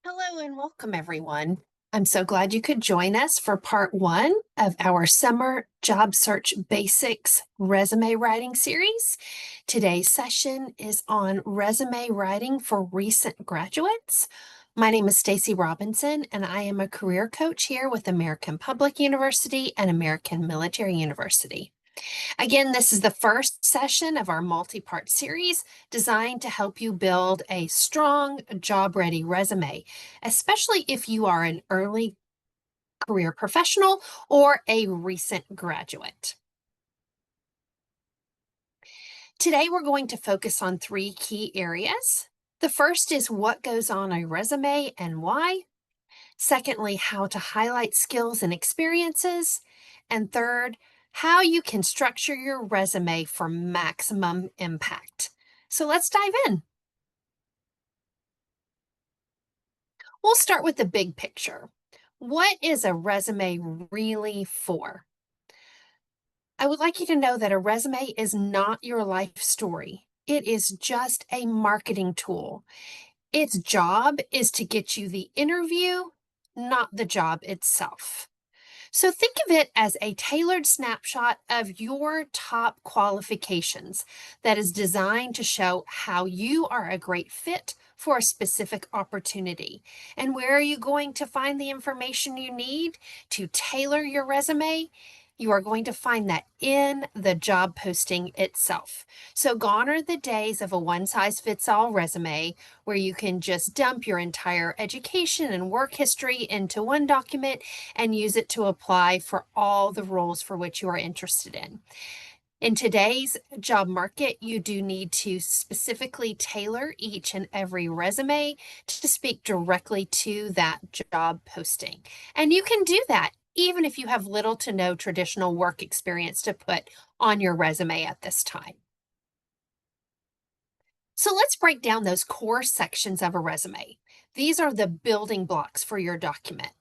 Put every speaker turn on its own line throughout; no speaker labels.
Hello and welcome, everyone. I'm so glad you could join us for part one of our Summer Job Search Basics resume writing series. Today's session is on resume writing for recent graduates. My name is Stacy Robinson, and I am a career coach here with American Public University and American Military University. Again, this is the first session of our multi-part series designed to help you build a strong, job-ready resume, especially if you are an early career professional or a recent graduate. Today, we're going to focus on three key areas. The first is what goes on a resume and why. Secondly, how to highlight skills and experiences. And third, how you can structure your resume for maximum impact. So let's dive in. We'll start with the big picture. What is a resume really for? I would like you to know that a resume is not your life story. It is just a marketing tool. Its job is to get you the interview, not the job itself. So think of it as a tailored snapshot of your top qualifications that is designed to show how you are a great fit for a specific opportunity. And where are you going to find the information you need to tailor your resume? You are going to find that in the job posting itself. So gone are the days of a one-size-fits-all resume where you can just dump your entire education and work history into one document and use it to apply for all the roles for which you are interested in. In today's job market, you do need to specifically tailor each and every resume to speak directly to that job posting. And you can do that even if you have little to no traditional work experience to put on your resume at this time. So let's break down those core sections of a resume. These are the building blocks for your document.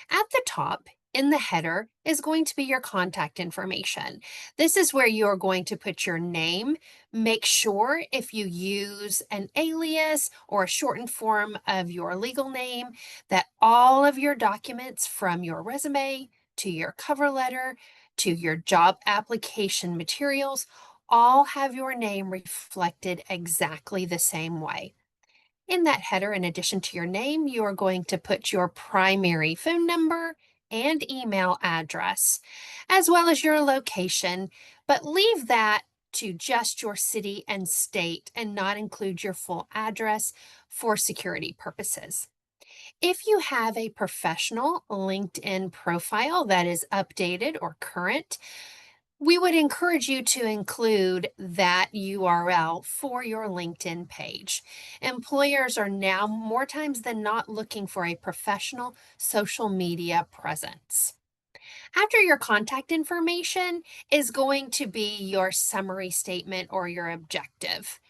At the top, in the header, is going to be your contact information. This is where you are going to put your name. Make sure if you use an alias or a shortened form of your legal name, that all of your documents from your resume to your cover letter to your job application materials all have your name reflected exactly the same way. In that header, in addition to your name, you are going to put your primary phone number and email address, as well as your location, but leave that to just your city and state and not include your full address for security purposes. If you have a professional LinkedIn profile that is updated or current, we would encourage you to include that URL for your LinkedIn page. Employers are now more times than not looking for a professional social media presence. After your contact information is going to be your summary statement or your objective.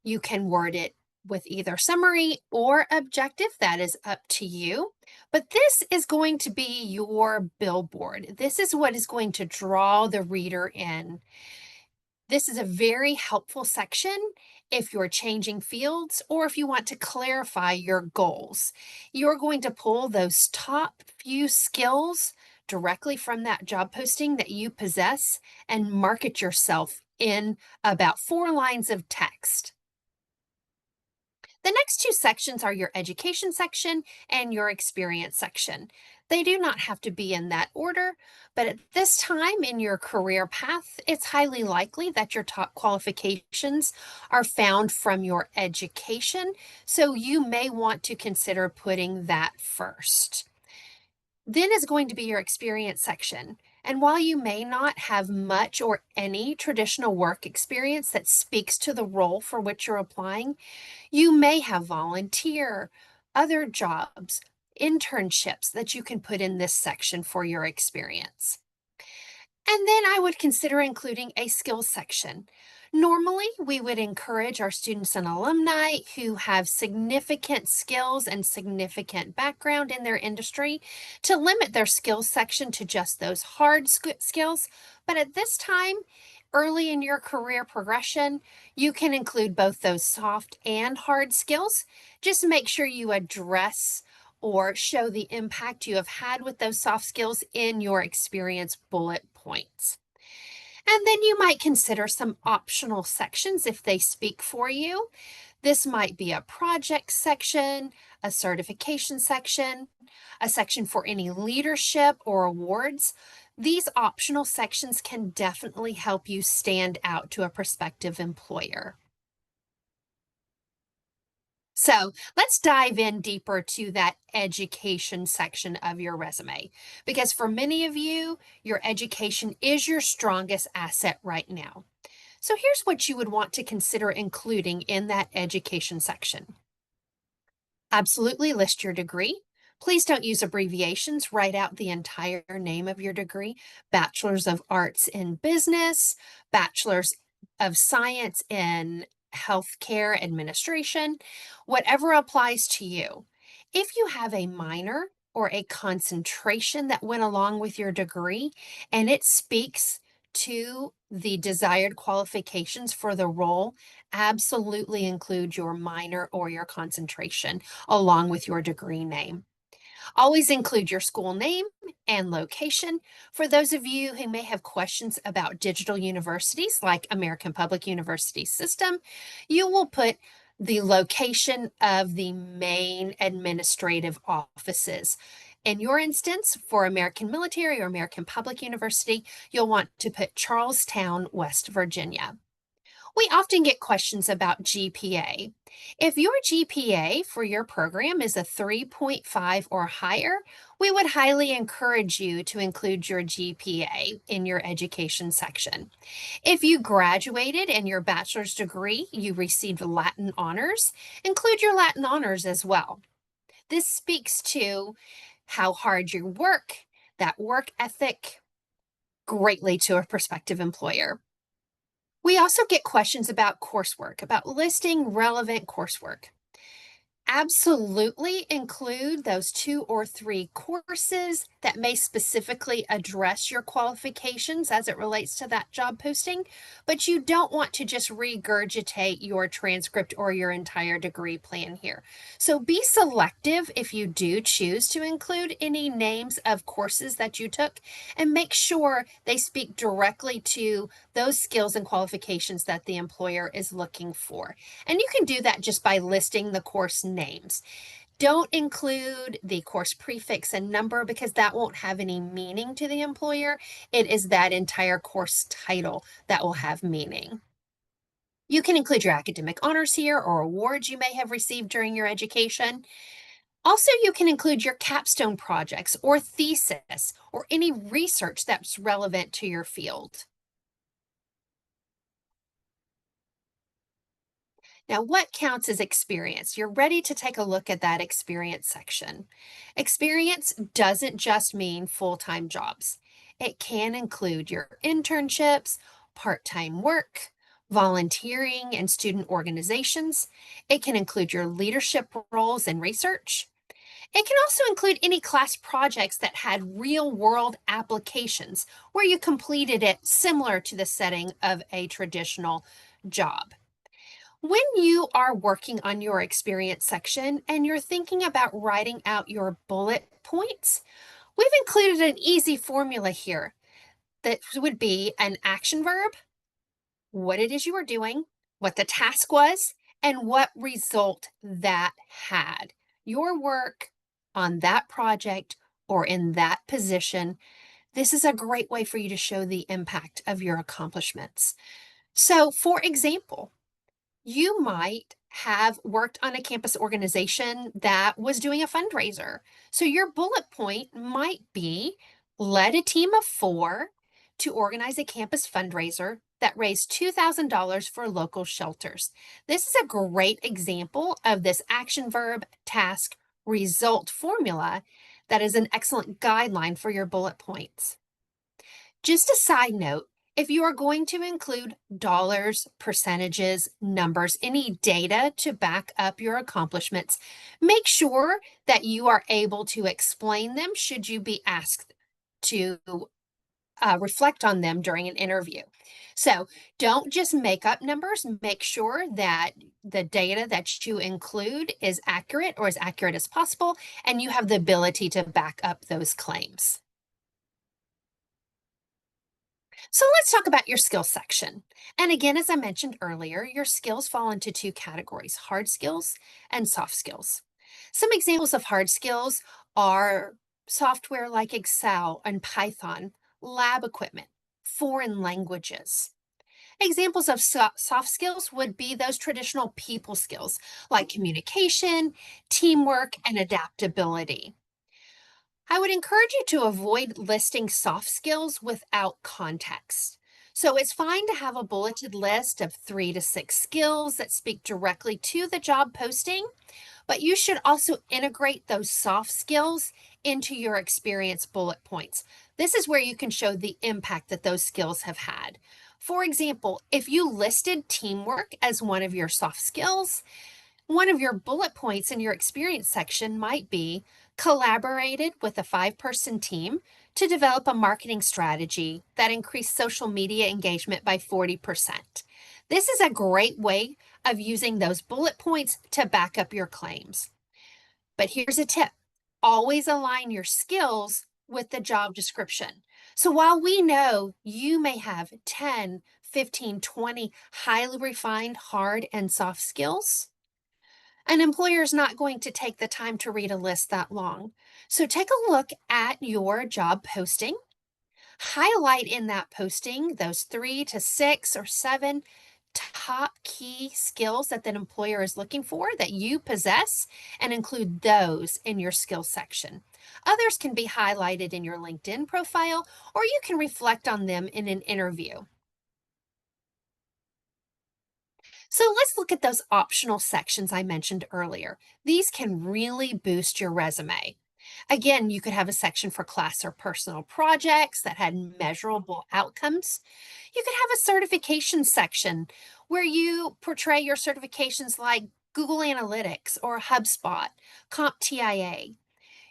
You can word it with either summary or objective. That is up to you. But this is going to be your billboard. This is what is going to draw the reader in. This is a very helpful section if you're changing fields or if you want to clarify your goals. You're going to pull those top few skills directly from that job posting that you possess and market yourself in about 4 lines of text. The next two sections are your education section and your experience section. They do not have to be in that order, but at this time in your career path, it's highly likely that your top qualifications are found from your education, so you may want to consider putting that first. Then is going to be your experience section. And while you may not have much or any traditional work experience that speaks to the role for which you're applying, you may have volunteer, other jobs, internships that you can put in this section for your experience. And then I would consider including a skills section. Normally, we would encourage our students and alumni who have significant skills and significant background in their industry to limit their skills section to just those hard skills. But at this time, Early in your career progression, you can include both those soft and hard skills. Just make sure you address or show the impact you have had with those soft skills in your experience bullet points. And then you might consider some optional sections if they speak for you. This might be a project section, a certification section, a section for any leadership or awards. These optional sections can definitely help you stand out to a prospective employer. So let's dive in deeper to that education section of your resume, because for many of you, your education is your strongest asset right now. So here's what you would want to consider including in that education section. Absolutely list your degree. Please don't use abbreviations. Write out the entire name of your degree. Bachelor's of Arts in Business, Bachelor's of Science in Healthcare Administration, whatever applies to you. If you have a minor or a concentration that went along with your degree and it speaks to the desired qualifications for the role, absolutely include your minor or your concentration along with your degree name. Always include your school name and location. For those of you who may have questions about digital universities like American Public University System, you will put the location of the main administrative offices. In your instance, for American Military or American Public University, you'll want to put Charlestown, West Virginia. We often get questions about GPA. If your GPA for your program is a 3.5 or higher, we would highly encourage you to include your GPA in your education section. If you graduated and your bachelor's degree, you received Latin honors, include your Latin honors as well. This speaks to how hard you work, that work ethic, greatly to a prospective employer. We also get questions about coursework, about listing relevant coursework. Absolutely include those 2 or 3 courses that may specifically address your qualifications as it relates to that job posting, but you don't want to just regurgitate your transcript or your entire degree plan here. So be selective if you do choose to include any names of courses that you took, and make sure they speak directly to those skills and qualifications that the employer is looking for. And you can do that just by listing the course names. Don't include the course prefix and number because that won't have any meaning to the employer. It is that entire course title that will have meaning. You can include your academic honors here or awards you may have received during your education. Also, you can include your capstone projects or thesis or any research that's relevant to your field. Now, what counts as experience? You're ready to take a look at that experience section. Experience doesn't just mean full-time jobs. It can include your internships, part-time work, volunteering and student organizations. It can include your leadership roles and research. It can also include any class projects that had real-world applications where you completed it similar to the setting of a traditional job. When you are working on your experience section and you're thinking about writing out your bullet points, we've included an easy formula here that would be an action verb, what it is you were doing, what the task was, and what result that had. Your work on that project or in that position, this is a great way for you to show the impact of your accomplishments. So, for example, you might have worked on a campus organization that was doing a fundraiser. So your bullet point might be led a team of 4 to organize a campus fundraiser that raised $2,000 for local shelters. This is a great example of this action verb, task, result formula that is an excellent guideline for your bullet points. Just a side note, if you are going to include dollars, percentages, numbers, any data to back up your accomplishments, make sure that you are able to explain them should you be asked to reflect on them during an interview. So don't just make up numbers. Make sure that the data that you include is accurate or as accurate as possible, and you have the ability to back up those claims. So let's talk about your skills section. And again, as I mentioned earlier, your skills fall into two categories: hard skills and soft skills. Some examples of hard skills are software like Excel and Python, lab equipment, foreign languages. Examples of soft skills would be those traditional people skills like communication, teamwork, and adaptability. I would encourage you to avoid listing soft skills without context. So it's fine to have a bulleted list of 3 to 6 skills that speak directly to the job posting, but you should also integrate those soft skills into your experience bullet points. This is where you can show the impact that those skills have had. For example, if you listed teamwork as one of your soft skills, one of your bullet points in your experience section might be collaborated with a 5-person team to develop a marketing strategy that increased social media engagement by 40%. This is a great way of using those bullet points to back up your claims. But here's a tip: always align your skills with the job description. So while we know you may have 10, 15, 20 highly refined hard and soft skills, an employer is not going to take the time to read a list that long. So take a look at your job posting. Highlight in that posting those 3 to 6 or 7 top key skills that that employer is looking for that you possess, and include those in your skills section. Others can be highlighted in your LinkedIn profile, or you can reflect on them in an interview. So let's look at those optional sections I mentioned earlier. These can really boost your resume. Again, you could have a section for class or personal projects that had measurable outcomes. You could have a certification section where you portray your certifications like Google Analytics or HubSpot, CompTIA.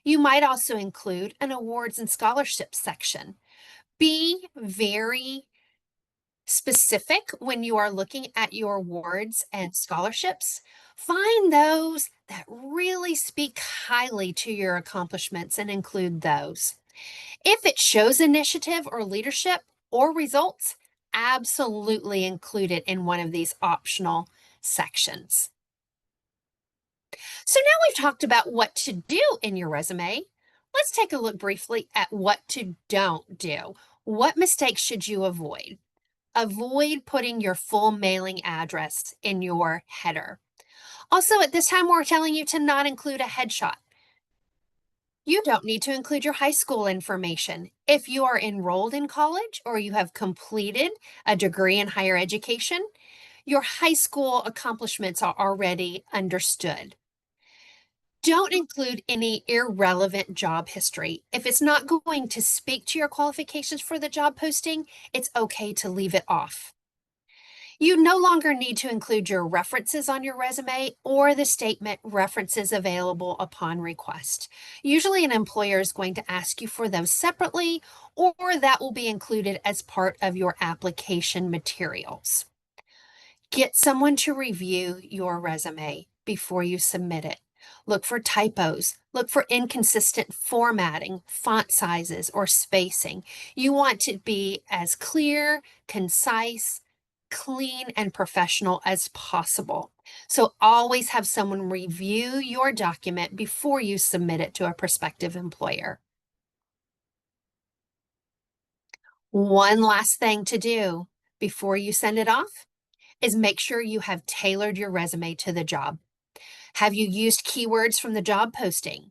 You might also include an awards and scholarships section. Be very specific when you are looking at your awards and scholarships. Find those that really speak highly to your accomplishments and include those. If it shows initiative or leadership or results, absolutely include it in one of these optional sections. So now we've talked about what to do in your resume. Let's take a look briefly at what to don't do. What mistakes should you avoid? Avoid putting your full mailing address in your header. Also, at this time, we're telling you to not include a headshot. You don't need to include your high school information. If you are enrolled in college or you have completed a degree in higher education, your high school accomplishments are already understood. Don't include any irrelevant job history. If it's not going to speak to your qualifications for the job posting, it's okay to leave it off. You no longer need to include your references on your resume or the statement references available upon request. Usually, an employer is going to ask you for those separately, or that will be included as part of your application materials. Get someone to review your resume before you submit it. Look for typos. Look for inconsistent formatting, font sizes, or spacing. You want to be as clear, concise, clean, and professional as possible. So always have someone review your document before you submit it to a prospective employer. One last thing to do before you send it off is make sure you have tailored your resume to the job. Have you used keywords from the job posting?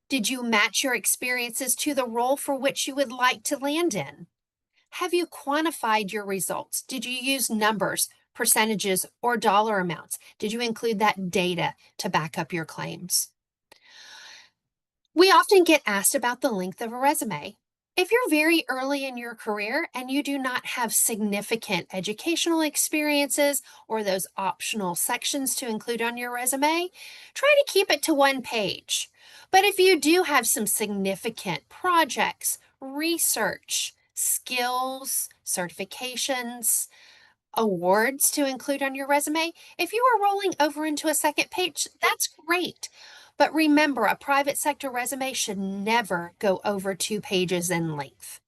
Did you match your experiences to the role for which you would like to land in? Have you quantified your results? Did you use numbers, percentages, or dollar amounts? Did you include that data to back up your claims? We often get asked about the length of a resume. If you're very early in your career and you do not have significant educational experiences or those optional sections to include on your resume, try to keep it to 1 page. But if you do have some significant projects, research, skills, certifications, awards to include on your resume. If you are rolling over into a second page, that's great. But remember, a private sector resume should never go over 2 pages in length.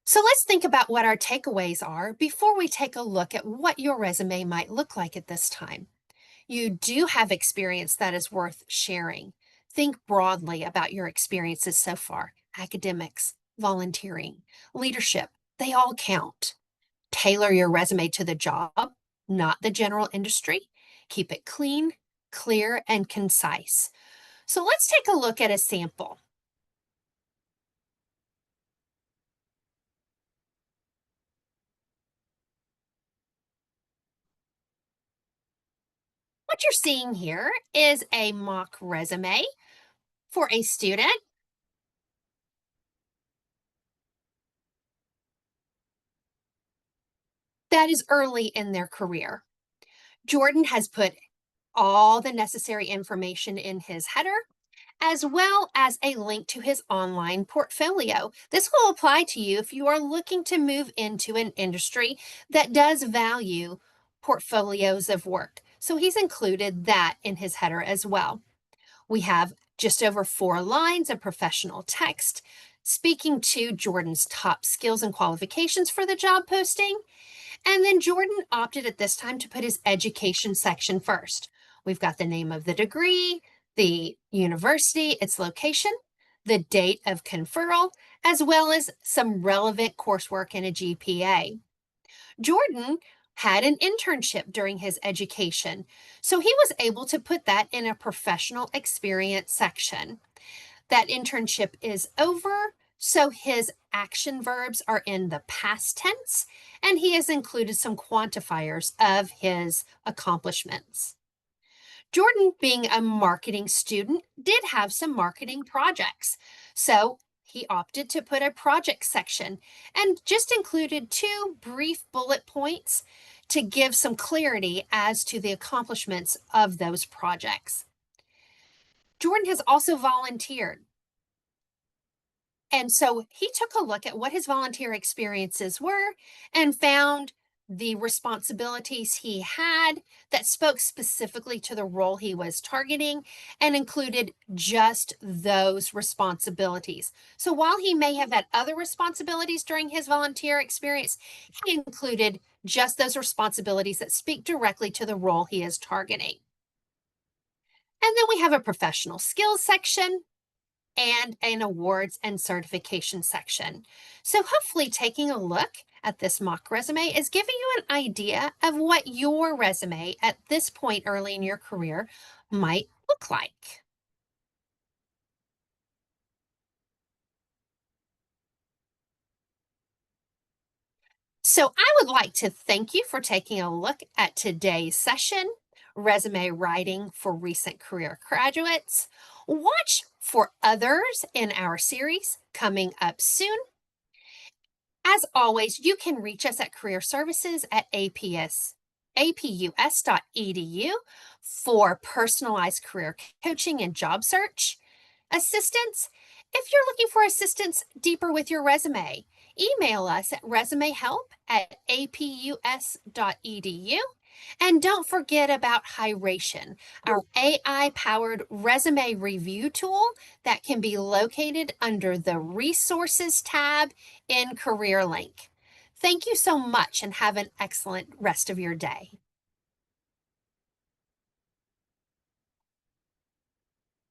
So let's think about what our takeaways are before we take a look at what your resume might look like at this time. You do have experience that is worth sharing. Think broadly about your experiences so far: academics, volunteering, leadership, they all count. Tailor your resume to the job, not the general industry. Keep it clean, clear, and concise. So let's take a look at a sample. What you're seeing here is a mock resume for a student that is early in their career. Jordan has put all the necessary information in his header, as well as a link to his online portfolio. This will apply to you if you are looking to move into an industry that does value portfolios of work. So he's included that in his header as well. We have just over 4 lines of professional text speaking to Jordan's top skills and qualifications for the job posting. And then Jordan opted at this time to put his education section first. We've got the name of the degree, the university, its location, the date of conferral, as well as some relevant coursework and a GPA. Jordan had an internship during his education, so he was able to put that in a professional experience section. That internship is over, so his action verbs are in the past tense, and he has included some quantifiers of his accomplishments. Jordan, being a marketing student, did have some marketing projects. So he opted to put a project section and just included 2 brief bullet points to give some clarity as to the accomplishments of those projects. Jordan has also volunteered. And so he took a look at what his volunteer experiences were and found the responsibilities he had that spoke specifically to the role he was targeting and included just those responsibilities. So while he may have had other responsibilities during his volunteer experience, he included just those responsibilities that speak directly to the role he is targeting. And then we have a professional skills section and an awards and certification section. So hopefully taking a look at this mock resume is giving you an idea of what your resume at this point early in your career might look like. So I would like to thank you for taking a look at today's session, Resume Writing for Recent Career Graduates. Watch for others in our series coming up soon. As always, you can reach us at Career Services at apus.edu for personalized career coaching and job search assistance. If you're looking for assistance deeper with your resume, email us at resumehelp@apus.edu. And don't forget about Hiration, our AI powered resume review tool that can be located under the Resources tab in CareerLink. Thank you so much and have an excellent rest of your day.